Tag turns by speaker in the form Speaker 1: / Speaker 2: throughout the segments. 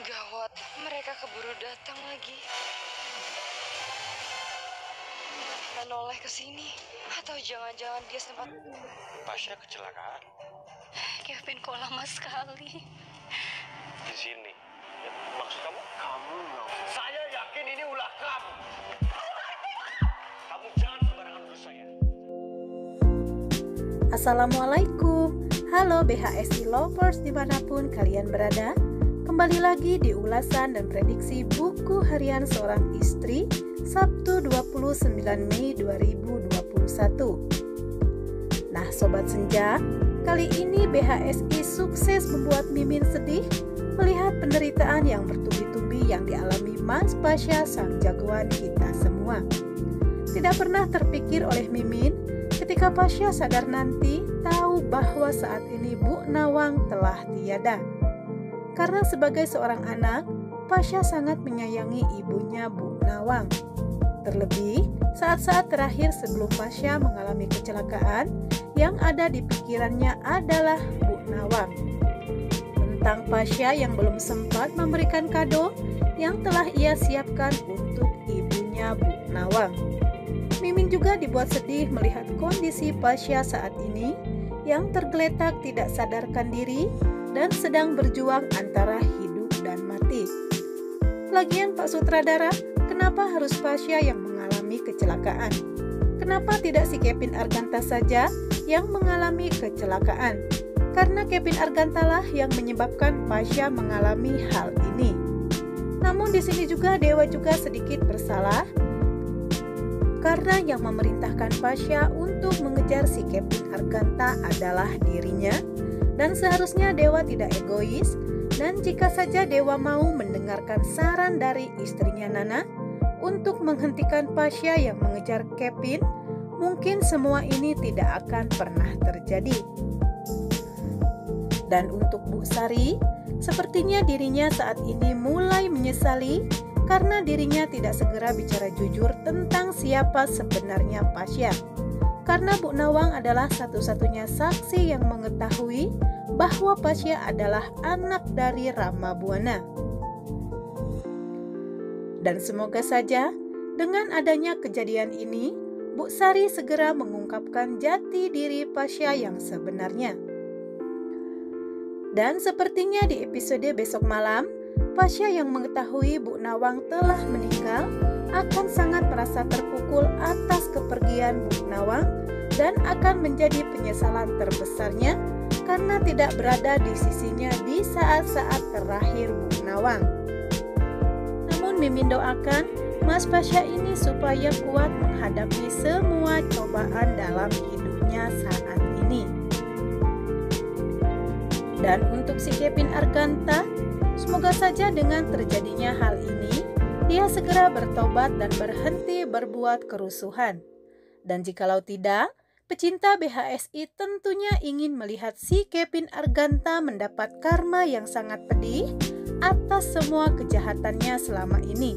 Speaker 1: Gawat, mereka keburu datang lagi. Menoleh ke sini, atau jangan-jangan dia sempat...
Speaker 2: Pasha kecelakaan
Speaker 1: Kevin, kok lama sekali?
Speaker 2: di sini. Ya, maksud kamu? Kamu nggak? Saya yakin ini ulah kamu. Kamu jangan sembarangan berusaha ya.
Speaker 3: Assalamualaikum. Halo BHSI Lovers dimanapun kalian berada. Kembali lagi di ulasan dan prediksi buku harian seorang istri Sabtu 29 Mei 2021. Nah Sobat Senja, kali ini BHSI sukses membuat Mimin sedih melihat penderitaan yang bertubi-tubi yang dialami Mas Pasha sang jagoan kita semua. Tidak pernah terpikir oleh Mimin ketika Pasha sadar nanti tahu bahwa saat ini Bu Nawang telah tiada. Karena sebagai seorang anak, Pasha sangat menyayangi ibunya Bu Nawang. Terlebih, saat-saat terakhir sebelum Pasha mengalami kecelakaan, yang ada di pikirannya adalah Bu Nawang. Tentang Pasha yang belum sempat memberikan kado yang telah ia siapkan untuk ibunya Bu Nawang. Mimin juga dibuat sedih melihat kondisi Pasha saat ini yang tergeletak tidak sadarkan diri dan sedang berjuang antara hidup dan mati. Lagian Pak Sutradara, kenapa harus Pasha yang mengalami kecelakaan? Kenapa tidak si Kevin Arganta saja yang mengalami kecelakaan? Karena Kevin Arganta lah yang menyebabkan Pasha mengalami hal ini. Namun di sini juga Dewa juga sedikit bersalah karena yang memerintahkan Pasha untuk mengejar si Kevin Arganta adalah dirinya. Dan seharusnya Dewa tidak egois, dan jika saja Dewa mau mendengarkan saran dari istrinya Nana untuk menghentikan Pasha yang mengejar Kevin, mungkin semua ini tidak akan pernah terjadi. Dan untuk Bu Sari, sepertinya dirinya saat ini mulai menyesali karena dirinya tidak segera bicara jujur tentang siapa sebenarnya Pasha. Karena Bu Nawang adalah satu-satunya saksi yang mengetahui bahwa Pasha adalah anak dari Rama Buana. Dan semoga saja dengan adanya kejadian ini, Bu Sari segera mengungkapkan jati diri Pasha yang sebenarnya. Dan sepertinya di episode besok malam, Pasha yang mengetahui Bu Nawang telah meninggal akan sangat merasa terpukul atas kepergian Bu Nawang dan akan menjadi penyesalan terbesarnya karena tidak berada di sisinya di saat-saat terakhir Bu Nawang. Namun Mimin doakan Mas Pasha ini supaya kuat menghadapi semua cobaan dalam hidupnya saat ini. Dan untuk si Kevin Arganta, semoga saja dengan terjadinya hal ini, dia segera bertobat dan berhenti berbuat kerusuhan. Dan jikalau tidak, pecinta BHSI tentunya ingin melihat si Kevin Arganta mendapat karma yang sangat pedih atas semua kejahatannya selama ini.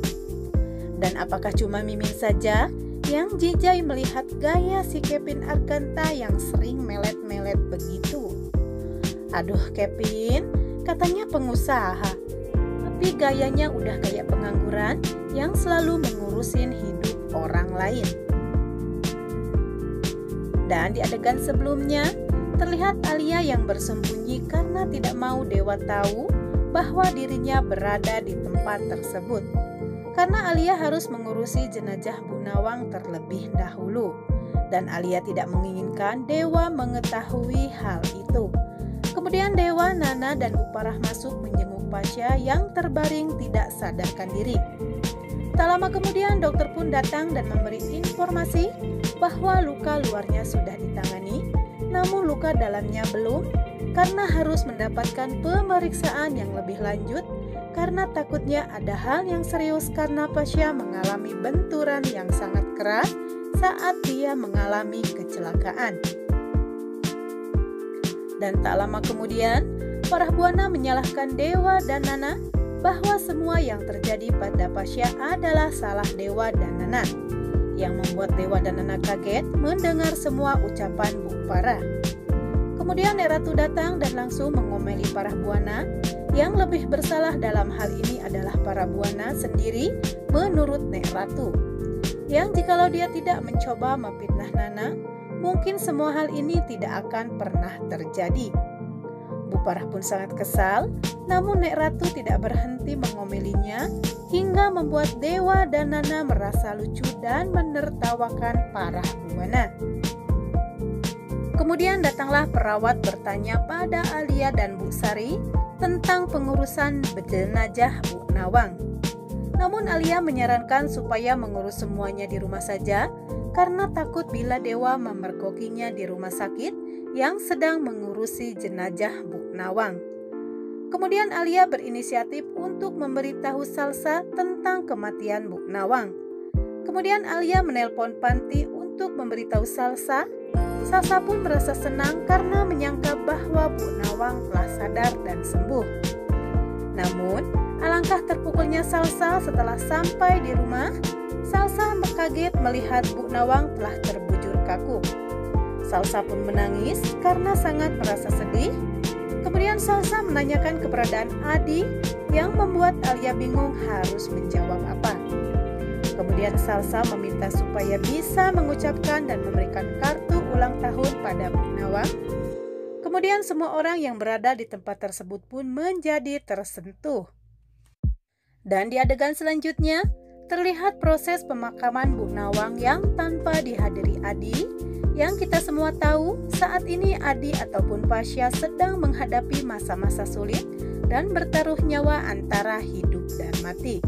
Speaker 3: Dan apakah cuma Mimin saja yang jijai melihat gaya si Kevin Arganta yang sering melet-melet begitu? Aduh Kevin, katanya pengusaha, tapi gayanya udah kayak pengangguran yang selalu mengurusin hidup orang lain. Dan di adegan sebelumnya, terlihat Alia yang bersembunyi karena tidak mau Dewa tahu bahwa dirinya berada di tempat tersebut. Karena Alia harus mengurusi jenazah Bu Nawang terlebih dahulu. Dan Alia tidak menginginkan Dewa mengetahui hal itu. Kemudian Dewa, Nana, dan Uparah masuk menjenguk Pasha yang terbaring tidak sadarkan diri. Tak lama kemudian dokter pun datang dan memberi informasi bahwa luka luarnya sudah ditangani, namun luka dalamnya belum karena harus mendapatkan pemeriksaan yang lebih lanjut karena takutnya ada hal yang serius karena Pasha mengalami benturan yang sangat keras saat dia mengalami kecelakaan. Dan tak lama kemudian, Parah Buana menyalahkan Dewa dan Nana bahwa semua yang terjadi pada Pasha adalah salah Dewa dan Nana, yang membuat Dewa dan Nana kaget mendengar semua ucapan Bu Parah. Kemudian Ratu datang dan langsung mengomeli Parah Buana Yang lebih bersalah dalam hal ini adalah para buana sendiri menurut Nek Ratu. Yang jikalau dia tidak mencoba memfitnah Nana, mungkin semua hal ini tidak akan pernah terjadi. Bu Parah pun sangat kesal, namun Nek Ratu tidak berhenti mengomelinya hingga membuat Dewa dan Nana merasa lucu dan menertawakan para buana. Kemudian datanglah perawat bertanya pada Alia dan Bu Sari tentang pengurusan jenazah Bu Nawang. Namun Alia menyarankan supaya mengurus semuanya di rumah saja karena takut bila Dewa memergokinya di rumah sakit yang sedang mengurusi jenazah Bu Nawang. Kemudian Alia berinisiatif untuk memberitahu Salsa tentang kematian Bu Nawang. Kemudian Alia menelpon Panti untuk memberitahu Salsa. Salsa pun merasa senang karena menyangka bahwa Bu Nawang telah sadar dan sembuh. Namun, alangkah terpukulnya Salsa setelah sampai di rumah. Salsa kaget melihat Bu Nawang telah terbujur kaku. Salsa pun menangis karena sangat merasa sedih. Kemudian Salsa menanyakan keberadaan Adi yang membuat Alia bingung harus menjawab apa. Kemudian Salsa meminta supaya bisa mengucapkan dan memberikan kartu ulang tahun pada Bu Nawang. Kemudian semua orang yang berada di tempat tersebut pun menjadi tersentuh. Dan di adegan selanjutnya, terlihat proses pemakaman Bu Nawang yang tanpa dihadiri Adi, yang kita semua tahu saat ini Adi ataupun Pasha sedang menghadapi masa-masa sulit dan bertaruh nyawa antara hidup dan mati.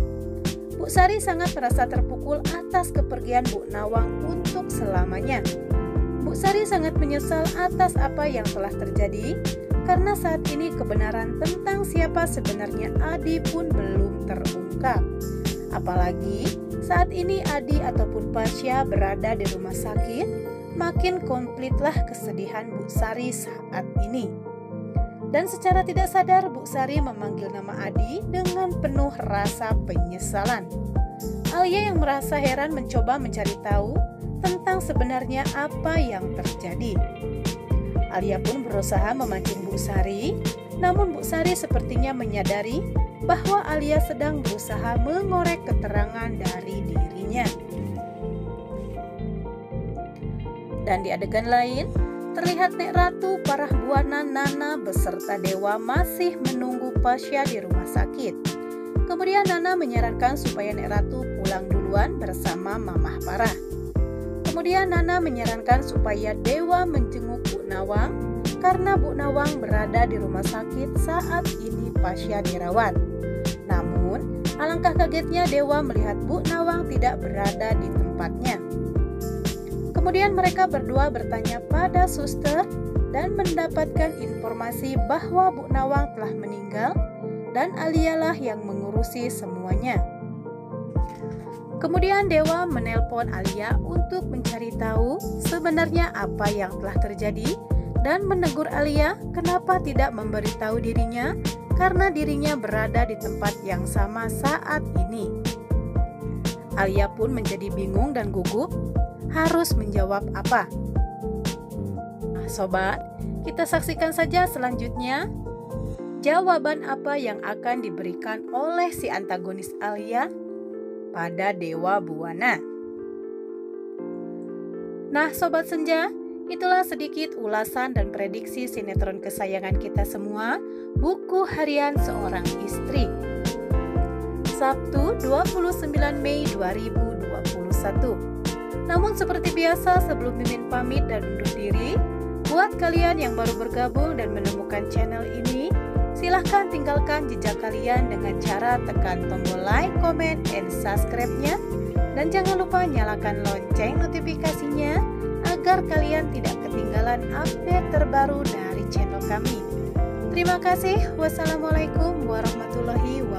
Speaker 3: Bu Sari sangat merasa terpukul atas kepergian Bu Nawang untuk selamanya. Bu Sari sangat menyesal atas apa yang telah terjadi, karena saat ini kebenaran tentang siapa sebenarnya Adi pun belum terungkap. Apalagi saat ini Adi ataupun Pasha berada di rumah sakit, makin komplitlah kesedihan Bu Sari saat ini. Dan secara tidak sadar Bu Sari memanggil nama Adi dengan penuh rasa penyesalan. Alia yang merasa heran mencoba mencari tahu tentang sebenarnya apa yang terjadi. Alia pun berusaha memancing Bu Sari, namun Bu Sari sepertinya menyadari bahwa Alia sedang berusaha mengorek keterangan dari dirinya. Dan di adegan lain, terlihat Nek Ratu, para buana, Nana beserta Dewa masih menunggu Pasha di rumah sakit. Kemudian Nana menyarankan supaya Nek Ratu pulang duluan bersama Mamah Parah. Kemudian Nana menyarankan supaya Dewa menjenguk Bu Nawang karena Bu Nawang berada di rumah sakit saat ini Pasha dirawat. Namun, alangkah kagetnya Dewa melihat Bu Nawang tidak berada di tempatnya. Kemudian mereka berdua bertanya pada suster dan mendapatkan informasi bahwa Bu Nawang telah meninggal dan Alialah yang mengurusi semuanya. Kemudian Dewa menelpon Alia untuk mencari tahu sebenarnya apa yang telah terjadi dan menegur Alia kenapa tidak memberitahu dirinya karena dirinya berada di tempat yang sama saat ini. Alia pun menjadi bingung dan gugup harus menjawab apa. Nah, sobat, kita saksikan saja selanjutnya jawaban apa yang akan diberikan oleh si antagonis Alia pada Dewa Buana. Nah, Sobat Senja, itulah sedikit ulasan dan prediksi sinetron kesayangan kita semua, Buku Harian Seorang Istri. Sabtu 29 Mei 2021. Namun seperti biasa sebelum Mimin pamit dan undur diri, buat kalian yang baru bergabung dan menemukan channel ini, silahkan tinggalkan jejak kalian dengan cara tekan tombol like, comment, and subscribe-nya. Dan jangan lupa nyalakan lonceng notifikasinya agar kalian tidak ketinggalan update terbaru dari channel kami. Terima kasih. Wassalamualaikum warahmatullahi wabarakatuh.